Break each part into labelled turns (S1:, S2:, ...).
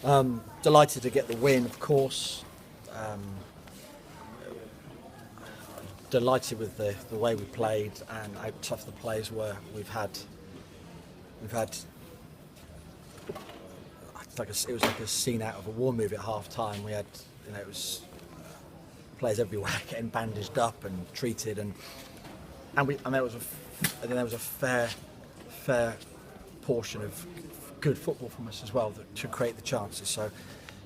S1: Delighted to get the win, of course. Delighted with the way we played and how tough the players were. We've had it was like a scene out of a war movie at half time. We had, it was players everywhere getting bandaged up and treated, and there was a fair portion of good football from us as well to create the chances. So,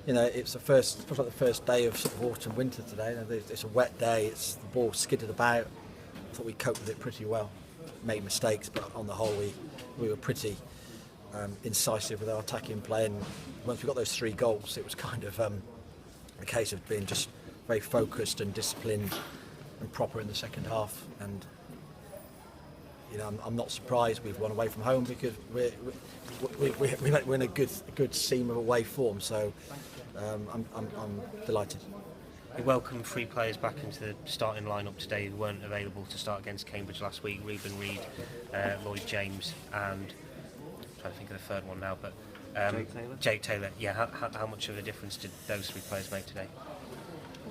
S1: it's the first day of sort of autumn winter today. It's a wet day. The ball skidded about. I thought we coped with it pretty well. Made mistakes, but on the whole we were pretty incisive with our attacking play. And once we got those 3 goals, it was kind of a case of being just very focused and disciplined and proper in the second half. And I'm not surprised we've won away from home, because we're in a good seam of away form. So I'm delighted.
S2: We welcomed 3 players back into the starting lineup today who weren't available to start against Cambridge last week: Reuben Reid, Lloyd James, and I'm trying to think of the third one now, but Jake Taylor. Yeah, how much of a difference did those 3 players make today?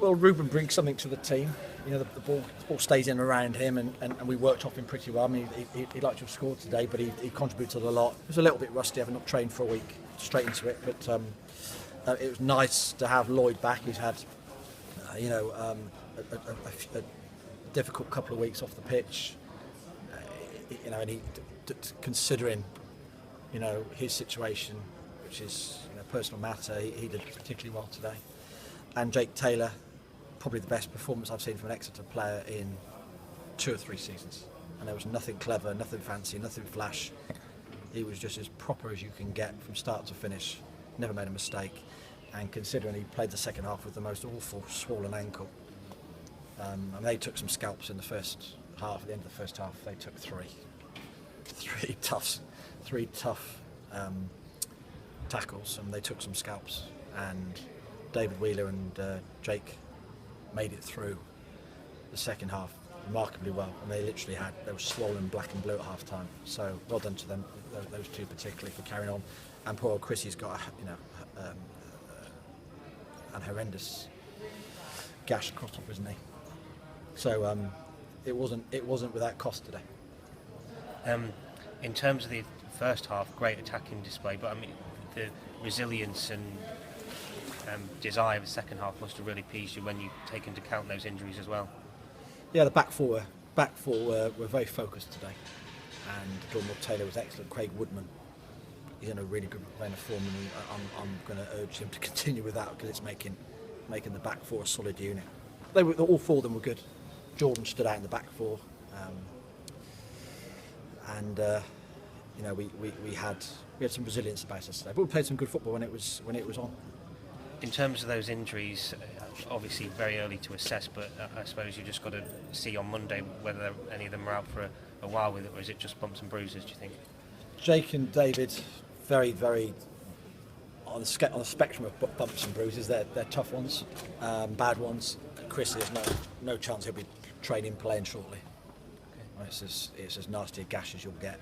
S1: Well, Reuben brings something to the team. The ball stays in around him, and we worked off him pretty well. I mean, he'd like to have scored today, but he contributed a lot. He was a little bit rusty, having not trained for a week, straight into it. But it was nice to have Lloyd back. He's had, a difficult couple of weeks off the pitch. And considering, his situation, which is a personal matter, he did particularly well today. And Jake Taylor, probably the best performance I've seen from an Exeter player in 2 or 3 seasons. And there was nothing clever, nothing fancy, nothing flash. He was just as proper as you can get from start to finish. Never made a mistake. And considering he played the second half with the most awful swollen ankle, and they took some scalps in the first half. At the end of the first half, they took three tough tackles, and they took some scalps. And David Wheeler and Jake made it through the second half remarkably well, and they were swollen black and blue at half time. So well done to them, those 2 particularly, for carrying on. And poor Chrissy's got an horrendous gash across top of his knee. So it wasn't without cost today.
S2: In terms of the first half, great attacking display, but I mean the resilience and desire of the second half must have really pleased you when you take into account those injuries as well.
S1: Yeah, the back four were very focused today, and Jordan Taylor was excellent. Craig Woodman, he's in a really good vein of form, and I'm going to urge him to continue with that, because it's making the back 4 a solid unit. All 4 of them were good. Jordan stood out in the back 4, and we had some resilience about us today. But we played some good football when it was on.
S2: In terms of those injuries, obviously very early to assess, but I suppose you just got to see on Monday whether any of them are out for a while with it, or is it just bumps and bruises, do you think?
S1: Jake and David, very, very on the spectrum of bumps and bruises. They're tough ones, bad ones. Chris, there's no chance he'll be training, playing shortly. Okay. It's as nasty a gash as you'll get.